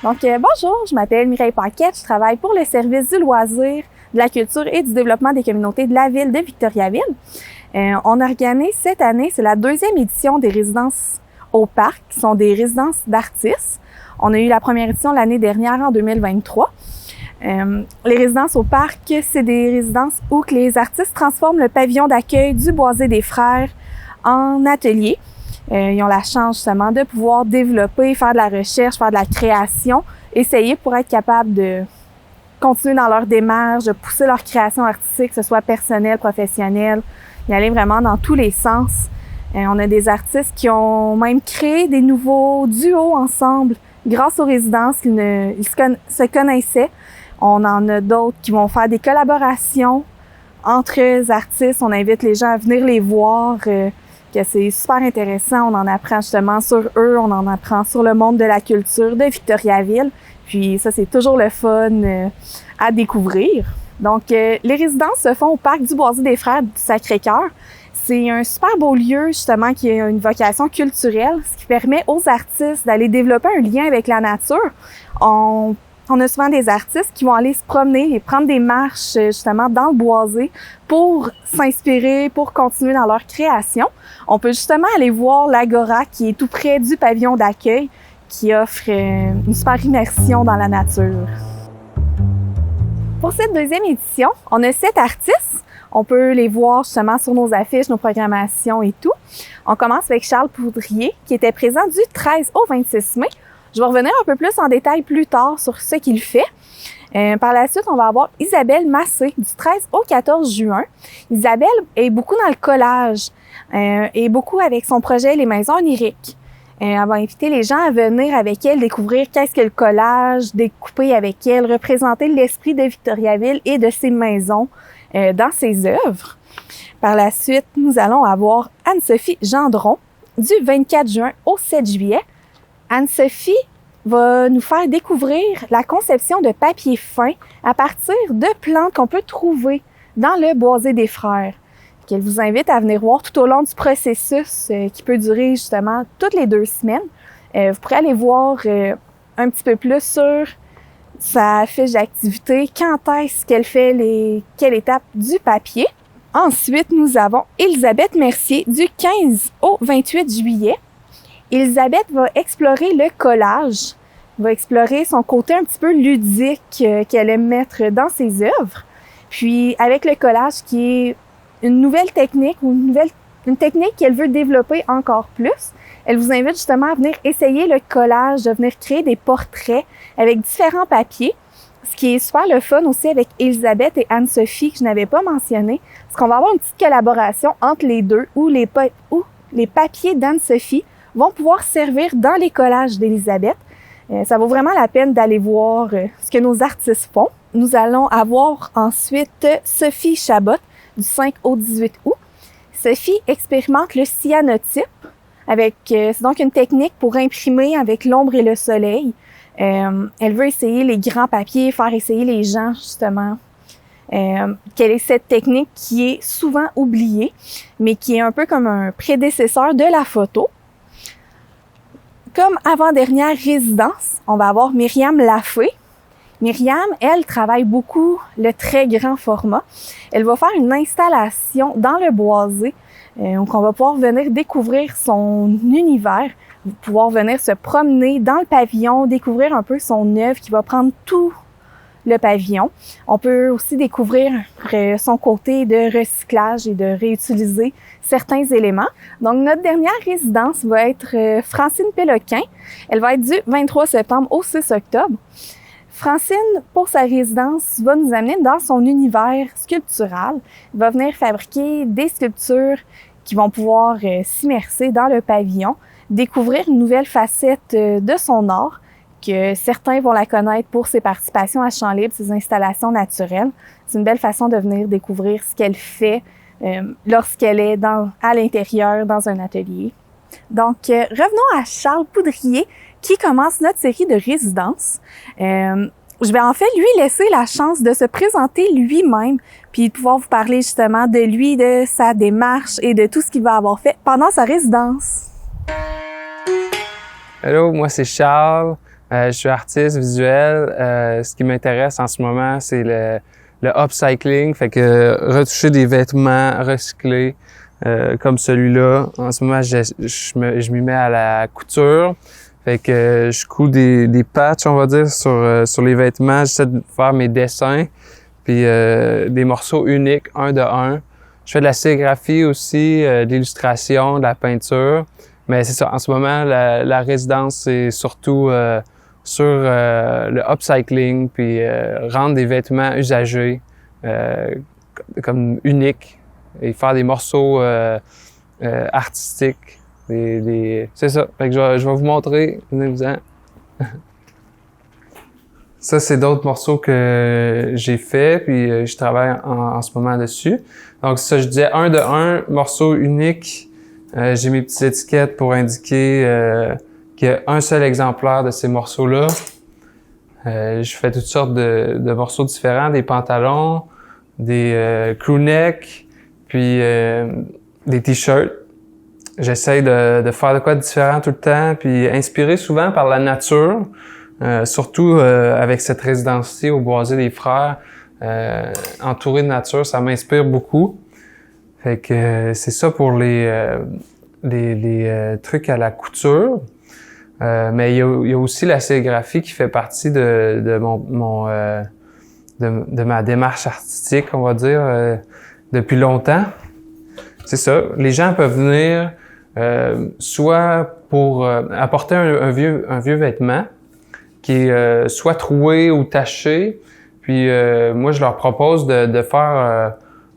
Donc, bonjour, je m'appelle Mireille Paquette, je travaille pour le service du loisir, de la culture et du développement des communautés de la ville de Victoriaville. On organise cette année, c'est la 2e édition des résidences au parc, qui sont des résidences d'artistes. On a eu la première édition l'année dernière, en 2023. Les résidences au parc, c'est des résidences où que les artistes transforment le pavillon d'accueil du Boisé des Frères en atelier. Ils ont la chance justement de pouvoir développer, faire de la recherche, faire de la création, essayer pour être capable de continuer dans leur démarche, de pousser leur création artistique, que ce soit personnelle, professionnelle, y aller vraiment dans tous les sens. On a des artistes qui ont même créé des nouveaux duos ensemble grâce aux résidences qu'ils se connaissaient. On en a d'autres qui vont faire des collaborations entre artistes. On invite les gens à venir les voir, que c'est super intéressant. On en apprend justement sur eux, on en apprend sur le monde de la culture de Victoriaville. Puis ça, c'est toujours le fun à découvrir. Donc, les résidences se font au parc du Boisé des Frères du Sacré-Cœur. C'est un super beau lieu, justement, qui a une vocation culturelle, ce qui permet aux artistes d'aller développer un lien avec la nature. On a souvent des artistes qui vont aller se promener et prendre des marches, justement, dans le boisé pour s'inspirer, pour continuer dans leur création. On peut justement aller voir l'Agora qui est tout près du pavillon d'accueil, qui offre une super immersion dans la nature. Pour cette 2e édition, on a 7 artistes. On peut les voir justement sur nos affiches, nos programmations et tout. On commence avec Charles Poudrier, qui était présent du 13 au 26 mai. Je vais revenir un peu plus en détail plus tard sur ce qu'il fait. Par la suite, on va avoir Isabelle Massé, du 13 au 14 juin. Isabelle est beaucoup dans le collage et beaucoup avec son projet Les Maisons Oniriques. Elle va inviter les gens à venir avec elle découvrir qu'est-ce que le collage, découper avec elle, représenter l'esprit de Victoriaville et de ses maisons dans ses œuvres. Par la suite, nous allons avoir Anne-Sophie Gendron du 24 juin au 7 juillet. Anne-Sophie va nous faire découvrir la conception de papier fin à partir de plantes qu'on peut trouver dans le Boisé des Frères, qu'elle vous invite à venir voir tout au long du processus qui peut durer justement toutes les 2 semaines. Vous pourrez aller voir un petit peu plus sur sa fiche d'activité, quand est-ce qu'elle fait quelle étape du papier. Ensuite, nous avons Elisabeth Mercier du 15 au 28 juillet. Elisabeth va explorer le collage, va explorer son côté un petit peu ludique qu'elle aime mettre dans ses œuvres. Puis avec le collage qui est une nouvelle technique ou une technique qu'elle veut développer encore plus, elle vous invite justement à venir essayer le collage, de venir créer des portraits avec différents papiers. Ce qui est super le fun aussi avec Elisabeth et Anne-Sophie, que je n'avais pas mentionné, c'est qu'on va avoir une petite collaboration entre les deux où les papiers d'Anne-Sophie vont pouvoir servir dans les collages d'Elisabeth. Ça vaut vraiment la peine d'aller voir ce que nos artistes font. Nous allons avoir ensuite Sophie Chabot du 5 au 18 août. Sophie expérimente le cyanotype. C'est donc une technique pour imprimer avec l'ombre et le soleil. Elle veut essayer les grands papiers, faire essayer les gens justement. Quelle est cette technique qui est souvent oubliée, mais qui est un peu comme un prédécesseur de la photo. Comme avant-dernière résidence, on va avoir Myriam Lafay. Myriam, elle, travaille beaucoup le très grand format. Elle va faire une installation dans le boisé, donc on va pouvoir venir découvrir son univers, pouvoir venir se promener dans le pavillon, découvrir un peu son œuvre qui va prendre tout le pavillon. On peut aussi découvrir son côté de recyclage et de réutiliser certains éléments. Donc, notre dernière résidence va être Francine Péloquin. Elle va être du 23 septembre au 6 octobre. Francine, pour sa résidence, va nous amener dans son univers sculptural. Elle va venir fabriquer des sculptures qui vont pouvoir s'immerser dans le pavillon, découvrir une nouvelle facette de son art, que certains vont la connaître pour ses participations à Champs Libres, ses installations naturelles. C'est une belle façon de venir découvrir ce qu'elle fait lorsqu'elle est à l'intérieur dans un atelier. Donc, revenons à Charles Poudrier, qui commence notre série de résidences. Je vais en fait lui laisser la chance de se présenter lui-même, puis de pouvoir vous parler justement de lui, de sa démarche et de tout ce qu'il va avoir fait pendant sa résidence. Hello, moi c'est Charles. Je suis artiste visuel. Ce qui m'intéresse en ce moment, c'est le upcycling, fait que retoucher des vêtements recyclés comme celui-là. En ce moment, je m'y mets à la couture. Fait que je couds des patchs, on va dire, sur les vêtements. J'essaie de faire mes dessins, puis des morceaux uniques, un de un. Je fais de la sérigraphie aussi, de l'illustration, de la peinture. Mais c'est ça, en ce moment, la résidence, c'est surtout sur le upcycling, puis rendre des vêtements usagés comme uniques et faire des morceaux artistiques. C'est ça. Fait que je vais vous montrer. Venez-vous-en. Ça, c'est d'autres morceaux que j'ai fait, puis je travaille en ce moment dessus. Donc ça, je disais un de un, morceau unique. J'ai mes petites étiquettes pour indiquer qu'il y a un seul exemplaire de ces morceaux-là. Je fais toutes sortes de morceaux différents, des pantalons, des crewnecks, puis des t-shirts. J'essaye de faire de quoi de différent tout le temps, puis inspiré souvent par la nature, surtout avec cette résidence-ci au Boisé des Frères, entouré de nature, ça m'inspire beaucoup. Fait que c'est ça pour les trucs à la couture. Mais il y a aussi la sérigraphie qui fait partie de ma démarche artistique, on va dire, depuis longtemps. C'est ça. Les gens peuvent venir soit pour apporter un vieux vêtement qui est soit troué ou taché. Puis moi, je leur propose de faire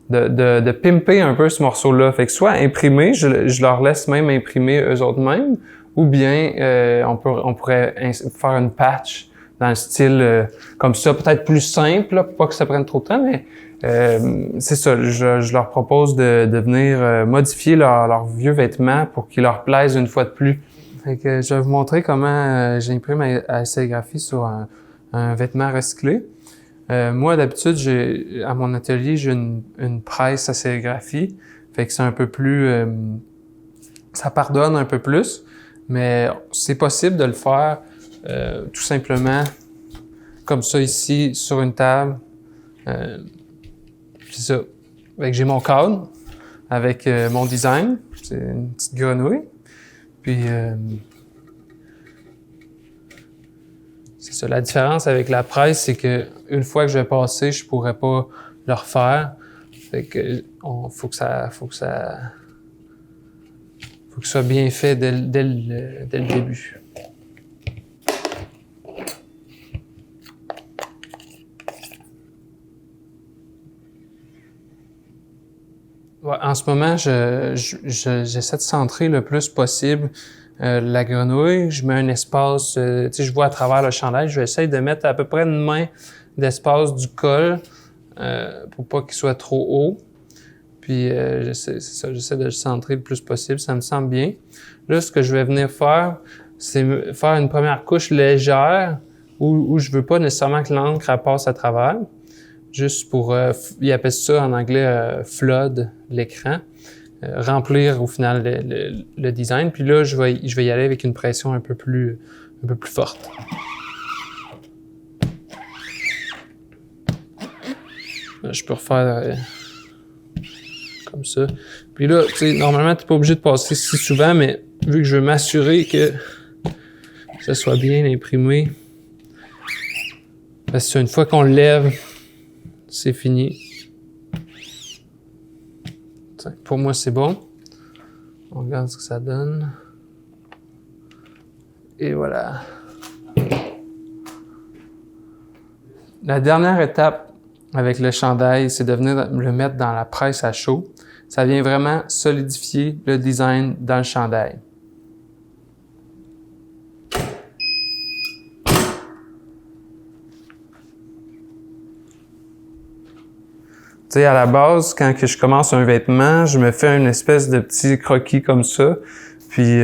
de pimper un peu ce morceau-là. Fait que soit imprimer, je leur laisse même imprimer eux autres mêmes, ou bien on pourrait faire une patch dans le style comme ça, peut-être plus simple, là, pour pas que ça prenne trop de temps, mais c'est ça, je leur propose de venir modifier leurs vieux vêtements pour qu'ils leur plaisent une fois de plus. Fait que je vais vous montrer comment j'imprime à la sérigraphie sur un vêtement recyclé. Moi, d'habitude, à mon atelier, j'ai une presse à sérigraphie. Fait que c'est un peu plus... ça pardonne un peu plus, mais c'est possible de le faire tout simplement comme ça ici, sur une table. C'est ça. Fait que j'ai mon cadre avec mon design. C'est une petite grenouille. Puis... c'est ça. La différence avec la presse, c'est que une fois que je vais passer, je pourrais pas le refaire. Fait que faut que ça soit bien fait dès le début. Ouais, en ce moment, j'essaie de centrer le plus possible la grenouille. Je mets un espace, tu sais, je vois à travers le chandail. Je vais essayer de mettre à peu près une main d'espace du col pour pas qu'il soit trop haut. Puis j'essaie de le centrer le plus possible. Ça me semble bien. Là, ce que je vais venir faire, c'est faire une première couche légère où je veux pas nécessairement que l'encre passe à travers. Juste pour, ils appellent ça en anglais flood l'écran, remplir au final le design. Puis là, je vais y aller avec une pression un peu plus forte. Là, je peux refaire comme ça. Puis là, tu sais, normalement, t'es pas obligé de passer si souvent, mais vu que je veux m'assurer que ça soit bien imprimé, parce que une fois qu'on le lève, c'est fini. Pour moi, c'est bon. On regarde ce que ça donne. Et voilà. La dernière étape avec le chandail, c'est de venir le mettre dans la presse à chaud. Ça vient vraiment solidifier le design dans le chandail. Tu sais, à la base, quand que je commence un vêtement, je me fais une espèce de petit croquis comme ça. Puis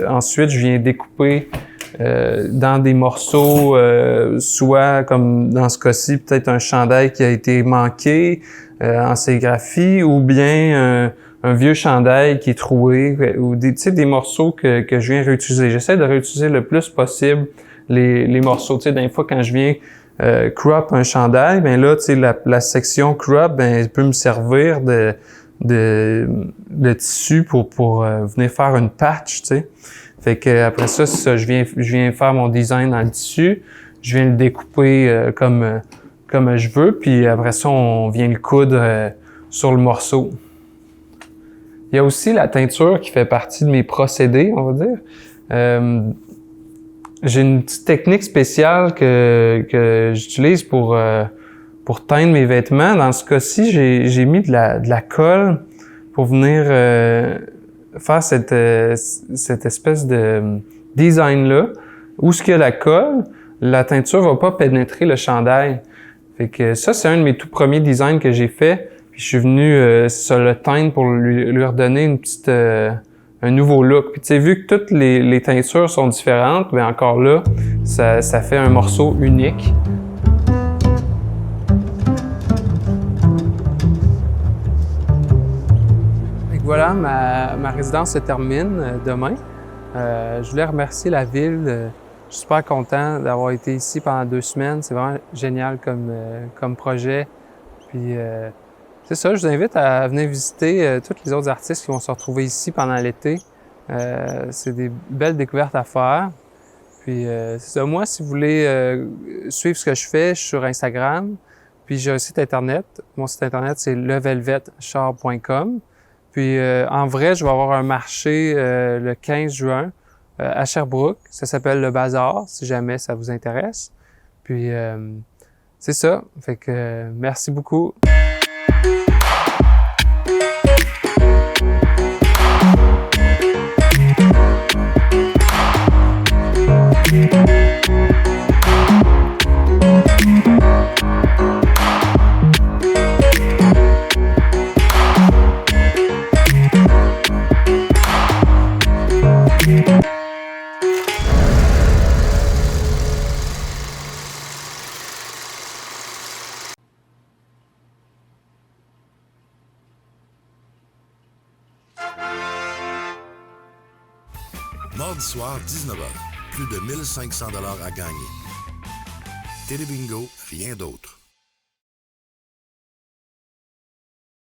ensuite, je viens découper dans des morceaux, soit comme dans ce cas-ci, peut-être un chandail qui a été manqué en sérigraphie, ou bien un vieux chandail qui est troué, ou des morceaux que je viens réutiliser. J'essaie de réutiliser le plus possible les morceaux. Tu sais, des fois, quand je viens crop un chandail, ben là, tu sais, la section crop, ben, elle peut me servir de tissu pour venir faire une patch, tu sais. Fait que après ça, c'est ça, je viens faire mon design dans le tissu, je viens le découper comme je veux, puis après ça, on vient le coudre sur le morceau. Il y a aussi la teinture qui fait partie de mes procédés, on va dire. J'ai une petite technique spéciale que j'utilise pour teindre mes vêtements. Dans ce cas-ci, j'ai mis de la colle pour venir faire cette espèce de design-là. Où ce qu'il y a la colle, la teinture va pas pénétrer le chandail. Fait que ça, c'est un de mes tout premiers designs que j'ai fait. Puis je suis venu le teindre pour lui redonner une petite un nouveau look. Puis tu sais, vu que toutes les teintures sont différentes, bien encore là, ça fait un morceau unique. Et voilà, ma résidence se termine demain. Je voulais remercier la ville. Je suis super content d'avoir été ici pendant 2 semaines. C'est vraiment génial comme projet. Puis c'est ça, je vous invite à venir visiter tous les autres artistes qui vont se retrouver ici pendant l'été. C'est des belles découvertes à faire. Puis c'est ça, moi, si vous voulez suivre ce que je fais, je suis sur Instagram. Puis j'ai un site internet. Mon site internet, c'est levelvetshop.com. Puis en vrai, je vais avoir un marché le 15 juin à Sherbrooke. Ça s'appelle Le Bazar, si jamais ça vous intéresse. Puis c'est ça. Fait que merci beaucoup. Mardi soir, 19h. Plus de 1500 $ à gagner. Télébingo, rien d'autre.